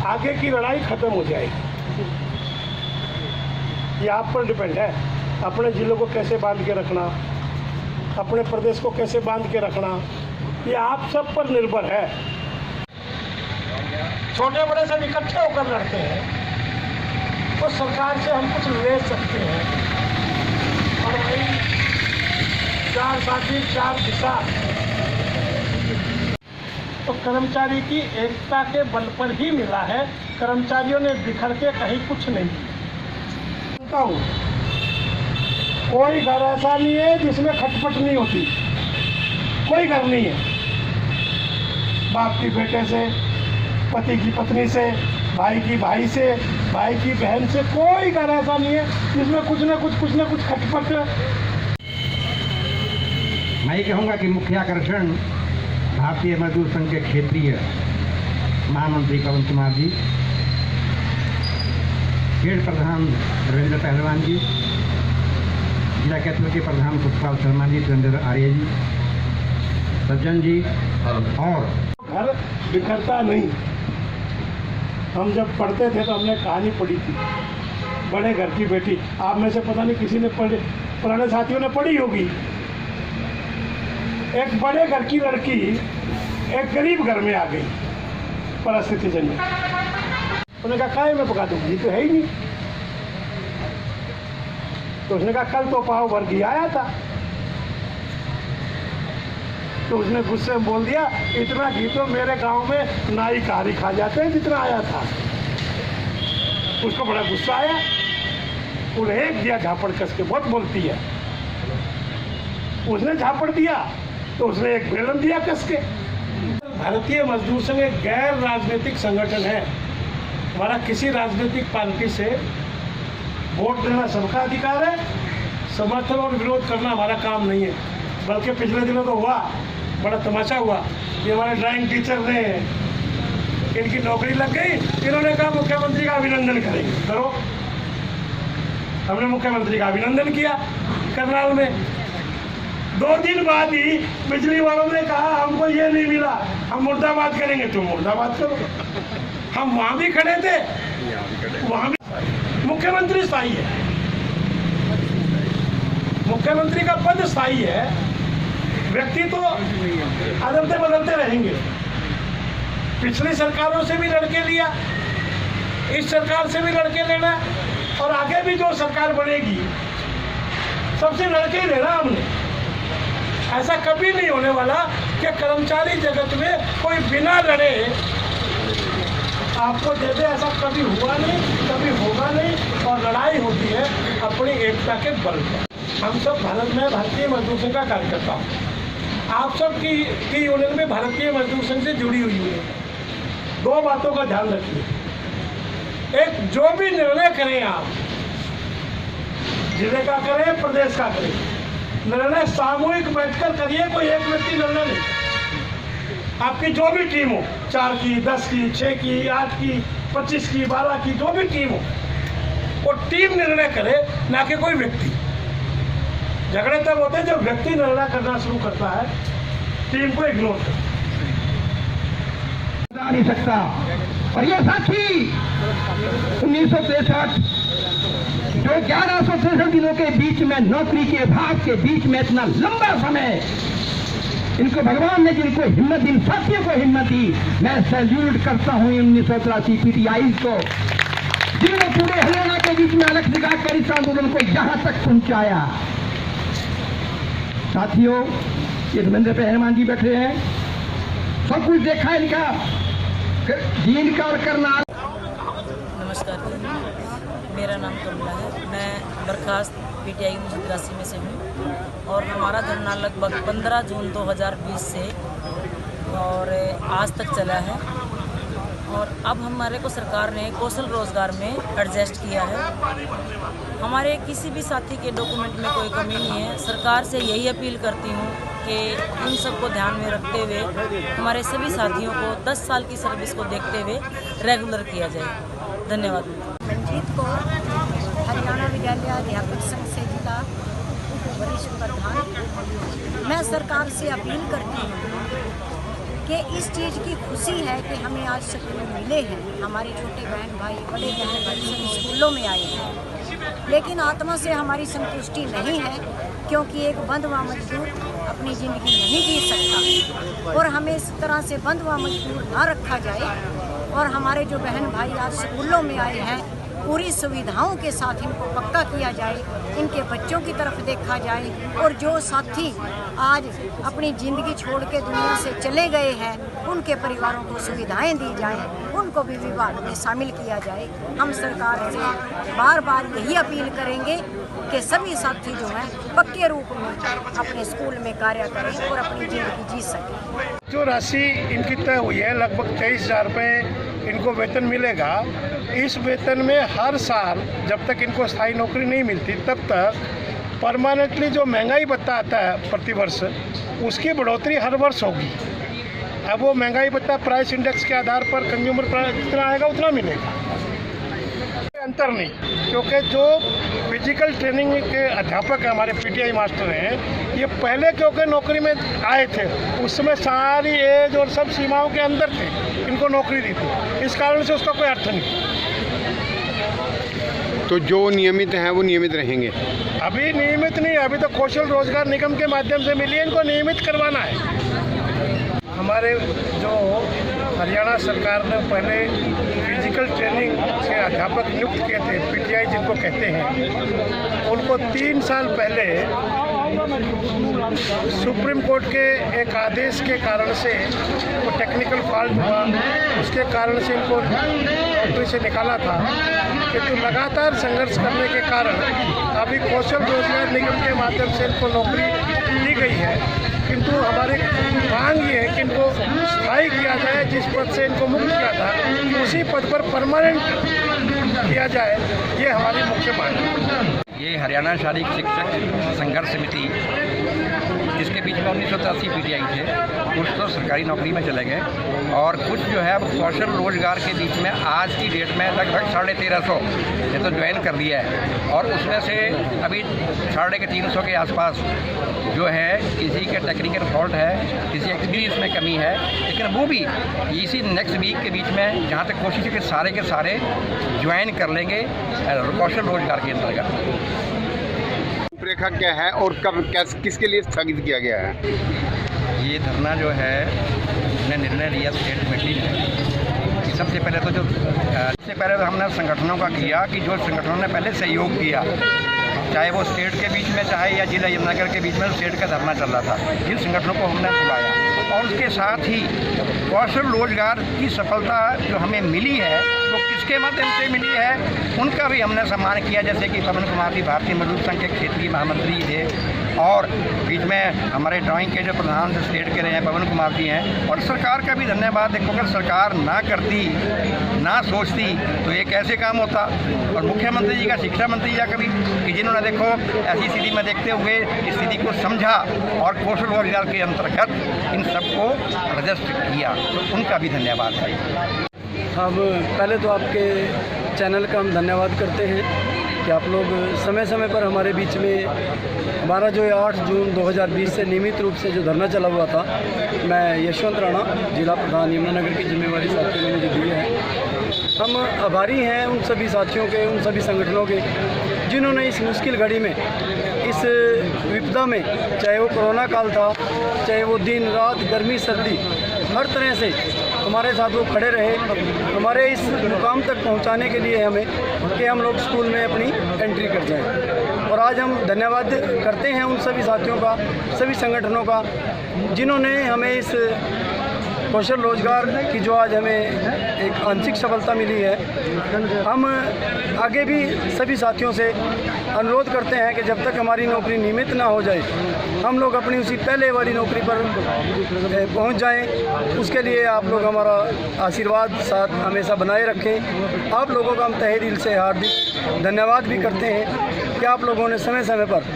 आगे की लड़ाई खत्म हो जाएगी। ये आप पर डिपेंड है, अपने जिलों को कैसे बांध के रखना, अपने प्रदेश को कैसे बांध के रखना, ये आप सब पर निर्भर है। छोटे बड़े सब इकट्ठे होकर लड़ते हैं तो सरकार से हम कुछ ले सकते हैं, और भाई चार साथी चार दिशा, तो कर्मचारी की एकता के बल पर ही मिला है। कर्मचारियों ने बिखर के कहीं कुछ नहीं किया। कोई घर ऐसा नहीं है जिसमें खटपट नहीं होती, कोई घर नहीं है। बाप की बेटे से, पति की पत्नी से, भाई की भाई से, भाई की बहन से, कोई घर ऐसा नहीं है जिसमें कुछ न कुछ खटपट। मैं ये कहूँगा कि मुख्य आकर्षण भारतीय मजदूर संघ के क्षेत्रीय महामंत्री पवन कुमार जी, खेल प्रधान रविंद्र पहलवान जी, जिला केंद्र के प्रधान पुष्पाल शर्मा जी, सुरेंद्र आर्य जी, सज्जन जी, और घर बिखरता नहीं। हम जब पढ़ते थे तो हमने कहानी पढ़ी थी, बड़े घर की बेटी। आप में से पता नहीं किसी ने पढ़ी, पुराने साथियों ने पढ़ी होगी। एक बड़े घर की लड़की एक गरीब घर में आ गई परिस्थिति जन्य। उन्होंने कहा काय मैं पका दूंगी, तो है ही नहीं। तो उसने कहा कल तो पाव भर घी आया था। तो उसने गुस्से में बोल दिया इतना घी तो मेरे गांव में नाई कारी खा जाते हैं जितना आया था। उसको बड़ा गुस्सा आया, उन्हें एक दिया झापड़ कस के, बहुत बोलती है। उसने झापड़ दिया तो उसने एक बेलन दिया कस के। भारतीय मजदूर संघ एक गैर राजनीतिक संगठन है। हमारा किसी राजनीतिक पार्टी से वोट देना सबका अधिकार है, समर्थन और विरोध करना हमारा काम नहीं है। बल्कि पिछले दिनों तो हुआ, बड़ा तमाशा हुआ। ये हमारे ड्राइंग टीचर ने, इनकी नौकरी लग गई, इन्होंने कहा मुख्यमंत्री का अभिनंदन करेंगे। करो। हमने मुख्यमंत्री का अभिनंदन किया करनाल में। 2 दिन बाद ही बिजली वालों ने कहा हमको ये नहीं मिला, हम मुर्दाबाद करेंगे। तुम मुर्दाबाद करो। हम वहां भी खड़े थे, वहां भी। मुख्यमंत्री स्थायी है, मुख्यमंत्री का पद स्थायी है, व्यक्ति तो अदलते बदलते रहेंगे। पिछली सरकारों से भी लड़के लिया, इस सरकार से भी लड़के लेना, और आगे भी जो सरकार बनेगी सबसे लड़के ही लेना हमने। ऐसा कभी नहीं होने वाला कि कर्मचारी जगत में कोई बिना लड़े आपको दे दे, ऐसा कभी हुआ नहीं, कभी होगा नहीं। और लड़ाई होती है अपनी एकता के बल पर। हम सब भारत में भारतीय मजदूर संघ का कार्यकर्ता हूँ। आप सब की यूनियन में भारतीय मजदूर संघ से जुड़ी हुई है। 2 बातों का ध्यान रखिए। एक, जो भी निर्णय करें आप, जिले का करें, प्रदेश का करें, निर्णय सामूहिक बैठकर करिए। कोई एक व्यक्ति निर्णय नहीं। आपकी जो भी टीम हो, 4 की, 10 की, 6 की, 8 की, 25 की, 12 की, जो भी टीम हो, वो टीम निर्णय करे, ना कि कोई व्यक्ति। झगड़े तब होते हैं जब व्यक्ति निर्णय करना शुरू करता है, टीम को इग्नोर करता नहीं सकता। और ये साथी 1963 जो 1163 दिनों के बीच में, नौकरी के भाग के बीच में, इतना लंबा समय इनको भगवान ने जिनको हिम्मत दी, साथियों को हिम्मत दी, मैं सैल्यूट करता हूं 1983 पीटीआई को, जिन्होंने पूरे हरियाणा के बीच में अलग दिखाकर इस आंदोलन को यहां तक पहुंचाया। साथियों, ये धर्मेंद्र पहलवान जी बैठे हैं, सब कुछ देखा इनका, जीन का और करनाल। नमस्कार, मेरा नाम कमला है। मैं बर्खास्त पीटीआई 1983 में से हूँ, और हमारा धरना लगभग 15 जून 2020 से और आज तक चला है। और अब हमारे को सरकार ने कौशल रोजगार में एडजस्ट किया है। हमारे किसी भी साथी के डॉक्यूमेंट में कोई कमी नहीं है। सरकार से यही अपील करती हूँ कि इन सब को ध्यान में रखते हुए हमारे सभी साथियों को 10 साल की सर्विस को देखते हुए रेगुलर किया जाए। धन्यवाद। मंजीत कौर, हरियाणा विद्यालय अध्यापक संघ से जिला वरिष्ठ प्रधान। मैं सरकार से अपील करती हूँ कि इस चीज़ की खुशी है कि हमें आज स्कूल मिले हैं, हमारे छोटे बहन भाई बड़े बहन भाई सब स्कूलों में आए हैं। लेकिन आत्मा से हमारी संतुष्टि नहीं है, क्योंकि एक बंद हुआ मजदूर अपनी ज़िंदगी नहीं जी सकता और हमें इस तरह से बंद हुआ मजदूर ना रखा जाए। और हमारे जो बहन भाई आज स्कूलों में आए हैं, पूरी सुविधाओं के साथ इनको पक्का किया जाए, इनके बच्चों की तरफ देखा जाए और जो साथी आज अपनी ज़िंदगी छोड़ के दुनिया से चले गए हैं उनके परिवारों को सुविधाएं दी जाएं, उनको भी विभाग में शामिल किया जाए। हम सरकार से बार बार यही अपील करेंगे कि सभी साथी जो हैं पक्के रूप में अपने स्कूल में कार्य करें और अपनी ज़िंदगी जी सकें। जो राशि इनकी तय हुई है लगभग 23,000 रुपये इनको वेतन मिलेगा। इस वेतन में हर साल जब तक इनको स्थायी नौकरी नहीं मिलती तब तक परमानेंटली जो महंगाई भत्ता आता है प्रतिवर्ष, उसकी बढ़ोतरी हर वर्ष होगी। अब वो महंगाई भत्ता प्राइस इंडेक्स के आधार पर कंज्यूमर प्राइस जितना आएगा उतना मिलेगा, अंतर नहीं। क्योंकि जो फिजिकल ट्रेनिंग के अध्यापक हैं हमारे पीटीआई मास्टर हैं, ये पहले क्योंकि नौकरी में आए थे उस समय सारी एज और सब सीमाओं के अंदर थे, इनको नौकरी दी थी, इस कारण से उसका कोई अर्थ नहीं। तो जो नियमित हैं वो नियमित रहेंगे? अभी नियमित नहीं, अभी तो कौशल रोजगार निगम के माध्यम से मिली है, इनको नियमित करवाना है। हमारे जो हरियाणा सरकार ने पहले फिजिकल ट्रेनिंग के अध्यापक नियुक्त किए थे, पीटीआई जिनको कहते हैं, उनको 3 साल पहले सुप्रीम कोर्ट के एक आदेश के कारण से वो टेक्निकल फॉल्ट हुआ, उसके कारण से इनको नौकरी से निकाला था। किंतु लगातार संघर्ष करने के कारण अभी कौशल रोजगार निगम के माध्यम से इनको नौकरी दी गई है। किंतु हमारी मांग ये है कि इनको स्थायी किया जाए, जिस पद से इनको मुक्त किया था उसी पद पर परमानेंट किया जाए, ये हमारी मुख्य मांग है। ये हरियाणा शारीरिक शिक्षक संघर्ष समिति, जिसके बीच में 1983 पीटीआई थे, कुछ तो सरकारी नौकरी में चले गए और कुछ जो है अब कौशल रोजगार के बीच में आज की डेट में लगभग 1350 ये तो ज्वाइन कर लिया है। और उसमें से अभी 350 के आसपास जो है किसी के टेक्निकल फॉल्ट है, किसी एक्सपीरियंस में कमी है, लेकिन वो भी इसी नेक्स्ट वीक के बीच में जहाँ तक कोशिश है कि सारे के सारे ज्वाइन कर लेंगे कौशल रोजगार के अंतर्गत। रूपरेखा क्या है और कब किसके लिए स्थगित किया गया है? ये धरना जो है हमने निर्णय लिया स्टेट कमेटी ने कि सबसे पहले तो हमने संगठनों का किया कि जो संगठनों ने पहले सहयोग किया, चाहे वो स्टेट के बीच में चाहे या जिला यमुनानगर के बीच में स्टेट का धरना चल रहा था, जिन संगठनों को हमने बुलाया और उसके साथ ही कौशल रोजगार की सफलता जो हमें मिली है वो किसके माध्यम से मिली है उनका भी हमने सम्मान किया। जैसे कि पवन कुमार जी भारतीय मजदूर संघ के क्षेत्रीय महामंत्री थे और बीच में हमारे ड्राइंग के जो प्रधान स्टेट के रहे हैं पवन कुमार जी हैं। और सरकार का भी धन्यवाद। देखो अगर सरकार ना करती ना सोचती तो ये कैसे काम होता। और मुख्यमंत्री जी का शिक्षा मंत्री जी कभी कि जिन्होंने देखो ऐसी स्थिति में देखते हुए स्थिति को समझा और कौशल रोजगार के अंतर्गत इन सबको रजिस्टर किया, तो उनका भी धन्यवाद है। हम पहले तो आपके चैनल का हम धन्यवाद करते हैं कि आप लोग समय समय पर हमारे बीच में हमारा जो 8 जून 2020 से नियमित रूप से जो धरना चला हुआ था, मैं यशवंत राणा जिला प्रधान यमुनानगर की जिम्मेवारी साथियों ने मुझे दी है। हम आभारी हैं उन सभी साथियों के, उन सभी संगठनों के जिन्होंने इस मुश्किल घड़ी में, इस विपदा में, चाहे वो कोरोना काल था, चाहे वो दिन रात गर्मी सर्दी, हर तरह से हमारे साथ वो खड़े रहे हमारे इस मुकाम तक पहुंचाने के लिए हमें कि हम लोग स्कूल में अपनी एंट्री कर जाएं। और आज हम धन्यवाद करते हैं उन सभी साथियों का, सभी संगठनों का जिन्होंने हमें इस कौशल रोजगार की जो आज हमें एक आंशिक सफलता मिली है। हम आगे भी सभी साथियों से अनुरोध करते हैं कि जब तक हमारी नौकरी नियमित ना हो जाए हम लोग अपनी उसी पहले वाली नौकरी पर पहुंच जाएं। उसके लिए आप लोग हमारा आशीर्वाद साथ हमेशा बनाए रखें। आप लोगों का हम तहे दिल से हार्दिक धन्यवाद भी करते हैं कि आप लोगों ने समय समय पर